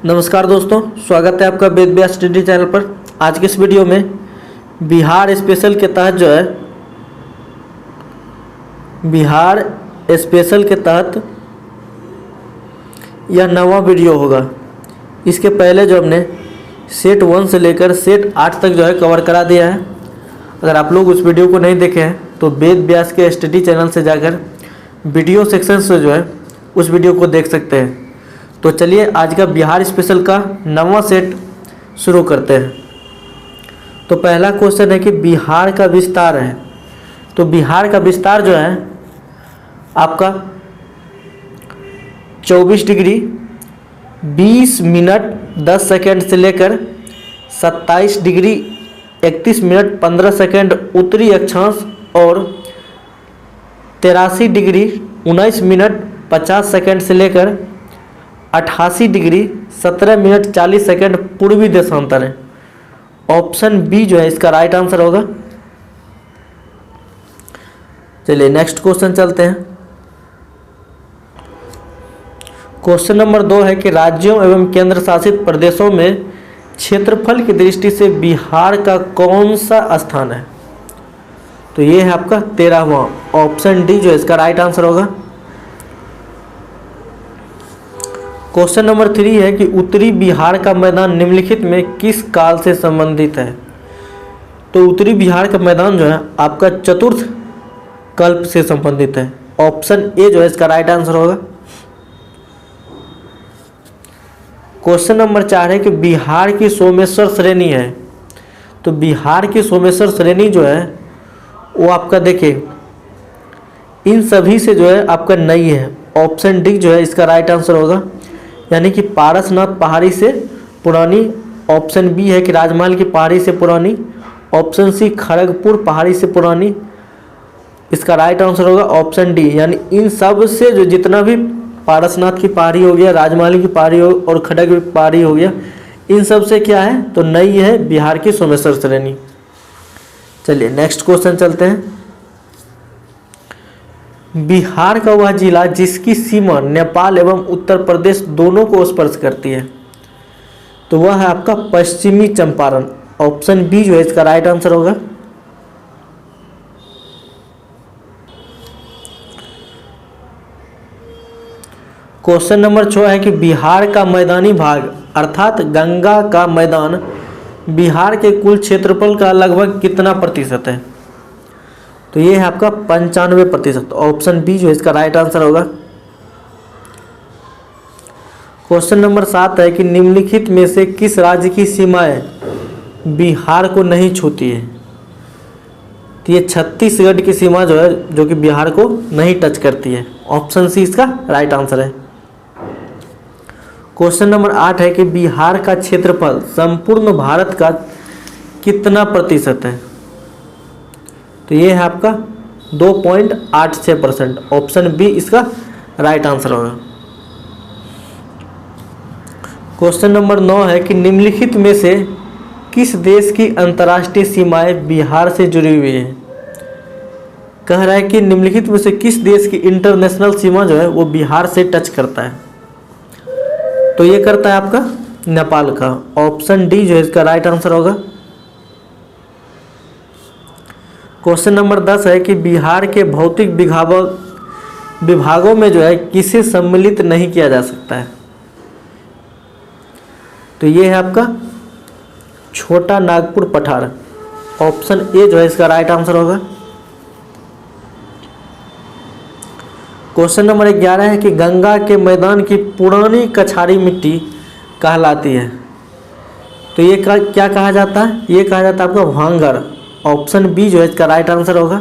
नमस्कार दोस्तों, स्वागत है आपका वेद व्यास स्टडी चैनल पर। आज के इस वीडियो में बिहार स्पेशल के तहत यह नवा वीडियो होगा। इसके पहले हमने सेट 1 से लेकर सेट 8 तक कवर करा दिया है। अगर आप लोग उस वीडियो को नहीं देखे हैं तो वेद व्यास के स्टडी चैनल से जाकर वीडियो सेक्शन से उस वीडियो को देख सकते हैं। तो चलिए आज का बिहार स्पेशल का नवा सेट शुरू करते हैं। तो पहला क्वेश्चन है कि बिहार का विस्तार है। तो बिहार का विस्तार आपका 24 डिग्री 20 मिनट 10 सेकेंड से लेकर 27 डिग्री 31 मिनट 15 सेकेंड उत्तरी अक्षांश और 83 डिग्री 19 मिनट 50 सेकेंड से लेकर 88 डिग्री 17 मिनट 40 सेकेंड पूर्वी देशांतर है। ऑप्शन बी इसका राइट आंसर होगा। चलिए नेक्स्ट क्वेश्चन चलते हैं। क्वेश्चन नंबर 2 है कि राज्यों एवं केंद्र शासित प्रदेशों में क्षेत्रफल की दृष्टि से बिहार का कौन सा स्थान है? तो ये है आपका 13वां। ऑप्शन डी इसका राइट आंसर होगा। क्वेश्चन नंबर 3 है कि उत्तरी बिहार का मैदान निम्नलिखित में किस काल से संबंधित है? तो उत्तरी बिहार का मैदान आपका चतुर्थ कल्प से संबंधित है। ऑप्शन ए इसका राइट आंसर होगा। क्वेश्चन नंबर 4 है कि बिहार की सोमेश्वर श्रेणी है। तो बिहार की सोमेश्वर श्रेणी वो आपका देखिए इन सभी से आपका नई है। ऑप्शन डी इसका राइट आंसर होगा, यानी कि पारसनाथ पहाड़ी से पुरानी। ऑप्शन बी है कि राजमहल की पहाड़ी से पुरानी। ऑप्शन सी खड़गपुर पहाड़ी से पुरानी। इसका राइट आंसर होगा ऑप्शन डी, यानी इन सब से जितना भी पारसनाथ की पहाड़ी हो गया, राजमहल की पहाड़ी हो और खड़गपुर पहाड़ी हो गया, इन सब से क्या है तो नई है बिहार की सोमेश्वर श्रेणी। चलिए नेक्स्ट क्वेश्चन चलते हैं। बिहार का वह जिला जिसकी सीमा नेपाल एवं उत्तर प्रदेश दोनों को स्पर्श करती है, तो वह है आपका पश्चिमी चंपारण। ऑप्शन बी इसका राइट आंसर होगा। क्वेश्चन नंबर 6 है कि बिहार का मैदानी भाग अर्थात गंगा का मैदान बिहार के कुल क्षेत्रफल का लगभग कितना प्रतिशत है? तो ये है आपका 95%। ऑप्शन बी इसका राइट आंसर होगा। क्वेश्चन नंबर 7 है कि निम्नलिखित में से किस राज्य की सीमाएं बिहार को नहीं छूती है? तो ये छत्तीसगढ़ की सीमा जो कि बिहार को नहीं टच करती है। ऑप्शन सी इसका राइट आंसर है। क्वेश्चन नंबर 8 है कि बिहार का क्षेत्रफल संपूर्ण भारत का कितना प्रतिशत है? तो ये है आपका 2.86%। ऑप्शन बी इसका राइट आंसर होगा। क्वेश्चन नंबर 9 है कि निम्नलिखित में से किस देश की अंतर्राष्ट्रीय सीमाएं बिहार से जुड़ी हुई है? कह रहा है कि निम्नलिखित में से किस देश की इंटरनेशनल सीमा वो बिहार से टच करता है? तो ये करता है आपका नेपाल का। ऑप्शन डी इसका राइट आंसर होगा। क्वेश्चन नंबर 10 है कि बिहार के भौतिक विभागों में किसे सम्मिलित नहीं किया जा सकता है? तो ये है आपका छोटा नागपुर पठार। ऑप्शन ए इसका राइट आंसर होगा। क्वेश्चन नंबर 11 है कि गंगा के मैदान की पुरानी कछारी मिट्टी कहलाती है। तो ये क्या कहा जाता है? ये कहा जाता है आपका भांगर। ऑप्शन बी इसका राइट आंसर होगा।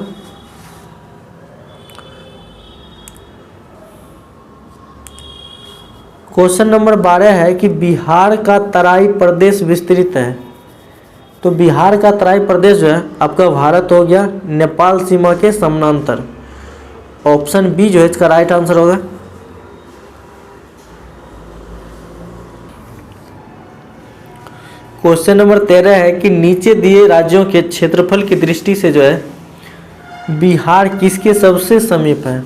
क्वेश्चन नंबर 12 है कि बिहार का तराई प्रदेश विस्तृत है। तो बिहार का तराई प्रदेश आपका भारत हो गया नेपाल सीमा के समानांतर। ऑप्शन बी इसका राइट आंसर होगा। क्वेश्चन नंबर 13 है कि नीचे दिए राज्यों के क्षेत्रफल की दृष्टि से बिहार किसके सबसे समीप है?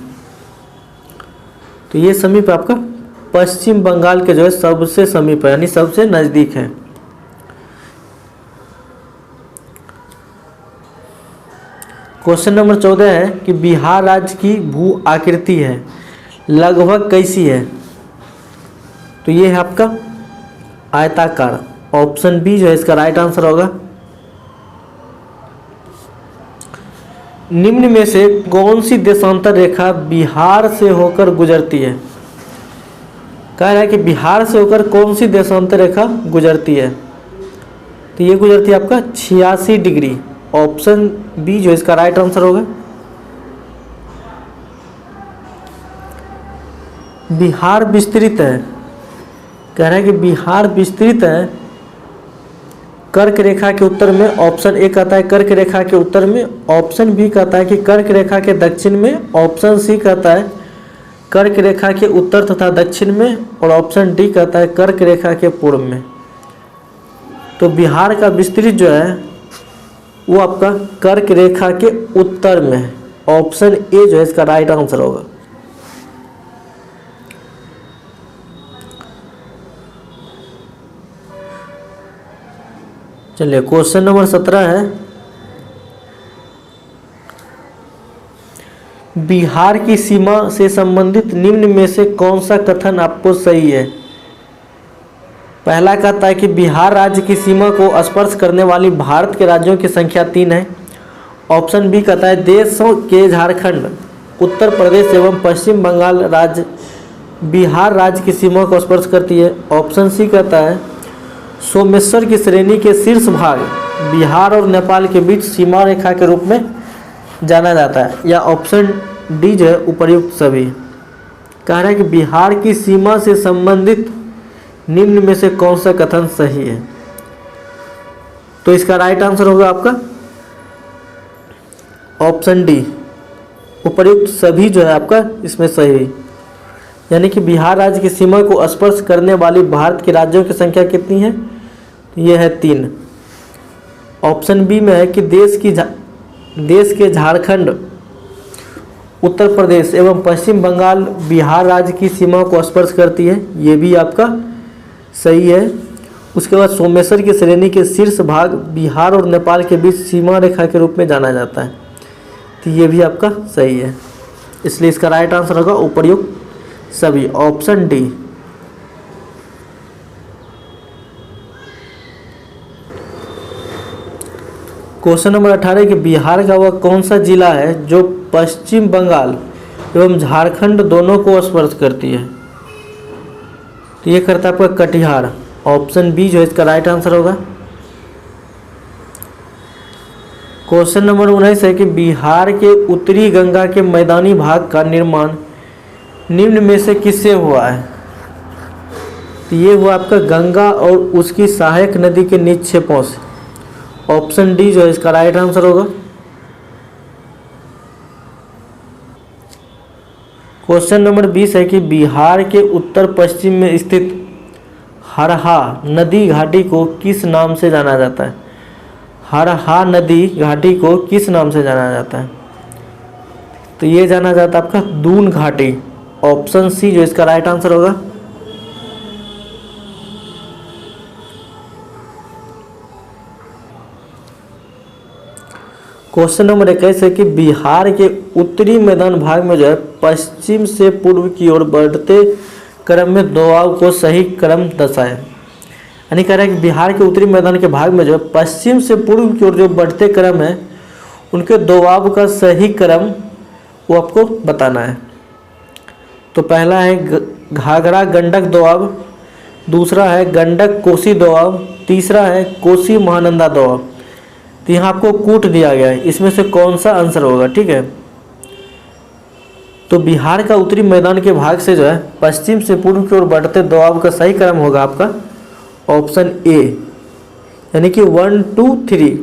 तो ये समीप आपका पश्चिम बंगाल के जो है सबसे समीप है, यानी सबसे नज़दीक है। क्वेश्चन नंबर 14 है कि बिहार राज्य की भू आकृति है लगभग कैसी है? तो ये है आपका आयताकार। ऑप्शन बी जो है इसका राइट आंसर होगा। निम्न में से कौन सी देशांतर रेखा बिहार से होकर गुजरती है? कह रहा है कि बिहार से होकर कौन सी देशांतर रेखा गुजरती है? तो ये गुजरती है आपका 86 डिग्री। ऑप्शन बी जो इसका राइट आंसर होगा। बिहार विस्तृत है, कह रहा है कि बिहार विस्तृत है कर्क रेखा के उत्तर में। ऑप्शन ए कहता है कर्क रेखा के उत्तर में, ऑप्शन बी कहता है कि कर्क रेखा के दक्षिण में, ऑप्शन सी कहता है कर्क रेखा के उत्तर तथा दक्षिण में, और ऑप्शन डी कहता है कर्क रेखा के पूर्व में। तो बिहार का विस्तृत जो है वो आपका कर्क रेखा के उत्तर में है। ऑप्शन ए जो है इसका राइट आंसर होगा। चलिए क्वेश्चन नंबर 17 है, बिहार की सीमा से संबंधित निम्न में से कौन सा कथन आपको सही है? पहला कहता है कि बिहार राज्य की सीमा को स्पर्श करने वाली भारत के राज्यों की संख्या 3 है। ऑप्शन बी कहता है देशों के झारखंड, उत्तर प्रदेश एवं पश्चिम बंगाल राज्य बिहार राज्य की सीमा को स्पर्श करती है। ऑप्शन सी कहता है सोमेश्वर की श्रेणी के शीर्ष भाग बिहार और नेपाल के बीच सीमा रेखा के रूप में जाना जाता है, या ऑप्शन डी जो है उपर्युक्त सभी। कह रहा है कि बिहार की सीमा से संबंधित निम्न में से कौन सा कथन सही है? तो इसका राइट आंसर होगा आपका ऑप्शन डी, उपर्युक्त सभी जो है आपका इसमें सही। यानी कि बिहार राज्य की सीमा को स्पर्श करने वाली भारत के राज्यों की संख्या कितनी है? यह है 3। ऑप्शन बी में है कि देश के झारखंड, उत्तर प्रदेश एवं पश्चिम बंगाल बिहार राज्य की सीमा को स्पर्श करती है, ये भी आपका सही है। उसके बाद सोमेश्वर की श्रेणी के शीर्ष भाग बिहार और नेपाल के बीच सीमा रेखा के रूप में जाना जाता है, तो ये भी आपका सही है। इसलिए इसका राइट आंसर होगा उपर्युक्त सभी, ऑप्शन डी। क्वेश्चन नंबर 18 कि बिहार का वह कौन सा जिला है जो पश्चिम बंगाल एवं झारखंड दोनों को स्पर्श करती है? तो ये करता है आपका कटिहार। ऑप्शन बी जो है इसका राइट आंसर होगा। क्वेश्चन नंबर 19 है कि बिहार के उत्तरी गंगा के मैदानी भाग का निर्माण निम्न में से किससे हुआ है? तो ये हुआ आपका गंगा और उसकी सहायक नदी के निक्षेपों से। ऑप्शन डी जो है इसका राइट आंसर होगा। क्वेश्चन नंबर 20 है कि बिहार के उत्तर पश्चिम में स्थित हरहा नदी घाटी को किस नाम से जाना जाता है? हरहा नदी घाटी को किस नाम से जाना जाता है? तो ये जाना जाता है आपका दून घाटी। ऑप्शन सी जो इसका राइट आंसर होगा। क्वेश्चन नंबर 21 है कि बिहार के उत्तरी मैदान भाग में जो है पश्चिम से पूर्व की ओर बढ़ते क्रम में दोआब को सही क्रम दर्शाएं। यानी कह रहा है कि बिहार के उत्तरी मैदान के भाग में जो है पश्चिम से पूर्व की ओर जो बढ़ते क्रम है उनके दोआब का सही क्रम वो आपको बताना है। तो पहला है घाघरा गंडक दोआब, दूसरा है गंडक कोसी दोआब, तीसरा है कोसी महानंदा दोआब। तो यहाँ आपको कूट दिया गया है, इसमें से कौन सा आंसर होगा? ठीक है, तो बिहार का उत्तरी मैदान के भाग से जो है पश्चिम से पूर्व की ओर बढ़ते दोआब का सही क्रम होगा आपका ऑप्शन ए, यानी कि 1 2 3।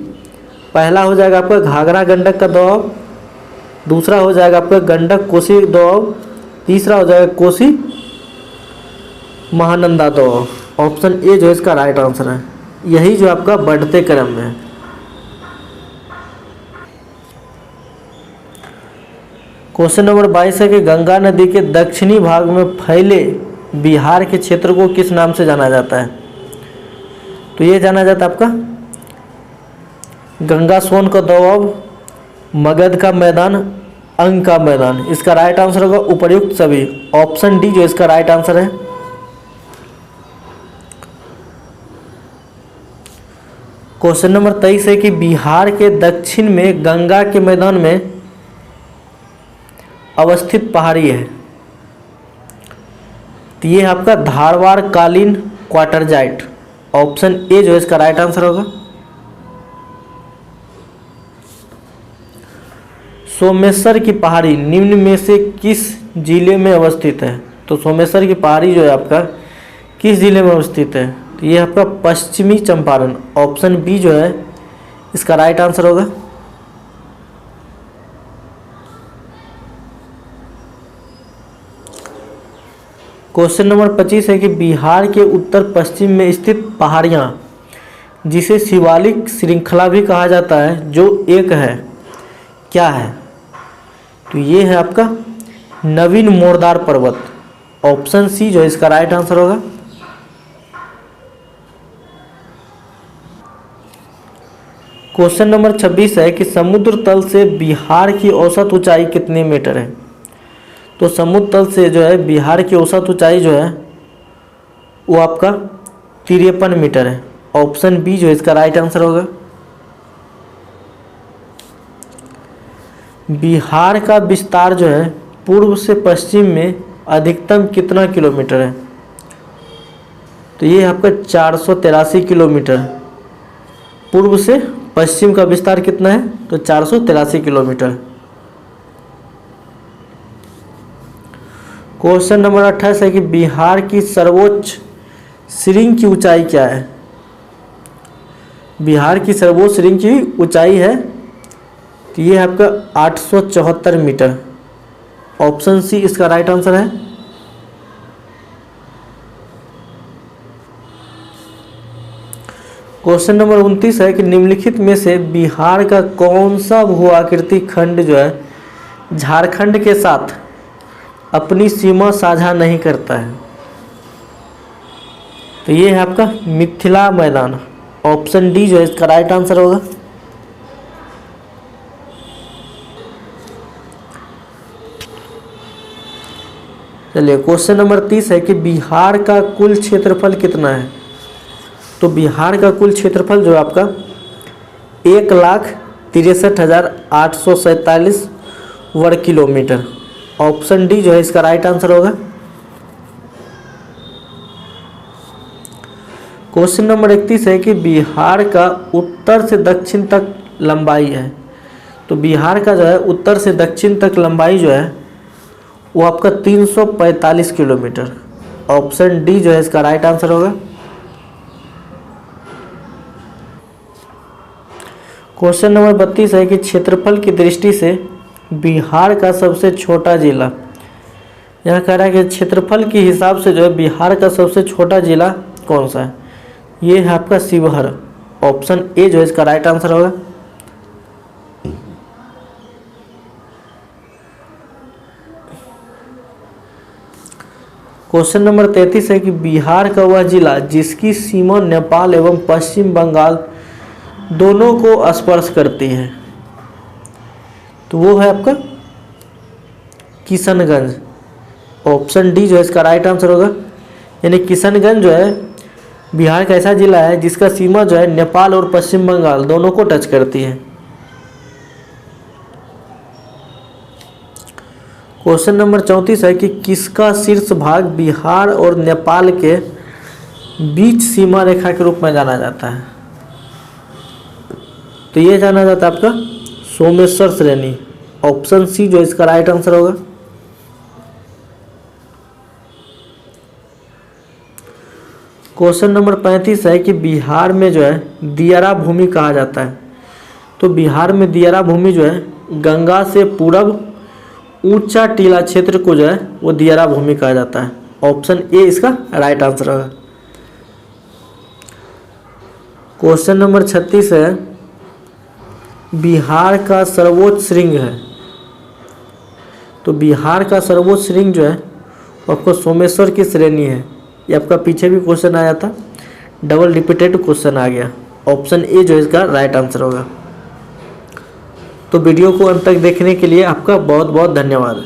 पहला हो जाएगा आपका घाघरा गंडक का दोआब, दूसरा हो जाएगा आपका गंडक कोसी दोआब, तीसरा हो जाएगा कोसी महानंदा दोआब। ऑप्शन ए जो है इसका राइट आंसर है। यही जो आपका बढ़ते क्रम में है। क्वेश्चन नंबर 22 है कि गंगा नदी के दक्षिणी भाग में फैले बिहार के क्षेत्र को किस नाम से जाना जाता है? तो ये जाना जाता है आपका गंगा सोन का दोआब, मगध का मैदान, अंग का मैदान। इसका राइट आंसर होगा उपर्युक्त सभी। ऑप्शन डी जो इसका राइट आंसर है। क्वेश्चन नंबर 23 है कि बिहार के दक्षिण में गंगा के मैदान में अवस्थित पहाड़ी है। तो ये है आपका धारवाड़ कालीन क्वार्टरजाइट। ऑप्शन ए जो है इसका राइट आंसर होगा। सोमेश्वर की पहाड़ी निम्न में से किस जिले में अवस्थित है? तो सोमेश्वर की पहाड़ी जो है आपका किस जिले में अवस्थित है? तो ये आपका पश्चिमी चंपारण। ऑप्शन बी जो है इसका राइट आंसर होगा। क्वेश्चन नंबर 25 है कि बिहार के उत्तर पश्चिम में स्थित पहाड़ियाँ जिसे शिवालिक श्रृंखला भी कहा जाता है जो एक है, क्या है? तो ये है आपका नवीन मोरदार पर्वत। ऑप्शन सी जो है इसका राइट आंसर होगा। क्वेश्चन नंबर 26 है कि समुद्र तल से बिहार की औसत ऊंचाई कितने मीटर है? तो समुद्र तल से जो है बिहार की औसत ऊंचाई जो है वो आपका 53 मीटर है। ऑप्शन बी जो है इसका राइट आंसर होगा। बिहार का विस्तार जो है पूर्व से पश्चिम में अधिकतम कितना किलोमीटर है? तो ये आपका 483 किलोमीटर। पूर्व से पश्चिम का विस्तार कितना है? तो 483 किलोमीटर। क्वेश्चन नंबर 28 है कि बिहार की सर्वोच्च श्रृंग की ऊंचाई क्या है? बिहार की सर्वोच्च श्रृंग की ऊंचाई है तो ये आपका 874 मीटर। ऑप्शन सी इसका राइट आंसर है। क्वेश्चन नंबर 29 है कि निम्नलिखित में से बिहार का कौन सा भू आकृति खंड जो है झारखंड के साथ अपनी सीमा साझा नहीं करता है? तो ये है आपका मिथिला मैदान। ऑप्शन डी जो है इसका राइट आंसर होगा। चलिए क्वेश्चन नंबर 30 है कि बिहार का कुल क्षेत्रफल कितना है? तो बिहार का कुल क्षेत्रफल जो है आपका 1,63,847 वर्ग किलोमीटर। ऑप्शन डी जो है इसका राइट आंसर होगा। क्वेश्चन नंबर 31 है कि बिहार का उत्तर से दक्षिण तक लंबाई है। तो बिहार का जो है उत्तर से दक्षिण तक लंबाई जो है वो आपका 345 किलोमीटर। ऑप्शन डी जो है इसका राइट आंसर होगा। क्वेश्चन नंबर 32 है कि क्षेत्रफल की दृष्टि से बिहार का सबसे छोटा जिला। यहाँ कह रहा है कि क्षेत्रफल के हिसाब से जो है बिहार का सबसे छोटा जिला कौन सा है? ये है आपका शिवहर। ऑप्शन ए जो है इसका राइट आंसर होगा। क्वेश्चन नंबर 33 है कि बिहार का वह जिला जिसकी सीमा नेपाल एवं पश्चिम बंगाल दोनों को स्पर्श करती है। तो वो है आपका किशनगंज। ऑप्शन डी जो है इसका राइट आंसर होगा। यानी किशनगंज जो है बिहार का ऐसा जिला है जिसका सीमा जो है नेपाल और पश्चिम बंगाल दोनों को टच करती है। क्वेश्चन नंबर 34 है कि किसका शीर्ष भाग बिहार और नेपाल के बीच सीमा रेखा के रूप में जाना जाता है? तो ये जाना जाता है आपका सोमेश्वर श्रेणी। ऑप्शन सी जो इसका राइट आंसर होगा। क्वेश्चन नंबर 35 है कि बिहार में जो है दियारा भूमि कहा जाता है। तो बिहार में दियारा भूमि जो है गंगा से पूरब ऊंचा टीला क्षेत्र को जो है वो दियारा भूमि कहा जाता है। ऑप्शन ए इसका राइट आंसर होगा। क्वेश्चन नंबर 36 है बिहार का सर्वोच्च श्रृंग है। तो बिहार का सर्वोच्च श्रृंग जो है वो आपको सोमेश्वर की श्रेणी है। ये आपका पीछे भी क्वेश्चन आया था, डबल रिपीटेड क्वेश्चन आ गया। ऑप्शन ए जो इसका राइट आंसर होगा। तो वीडियो को अंत तक देखने के लिए आपका बहुत बहुत धन्यवाद।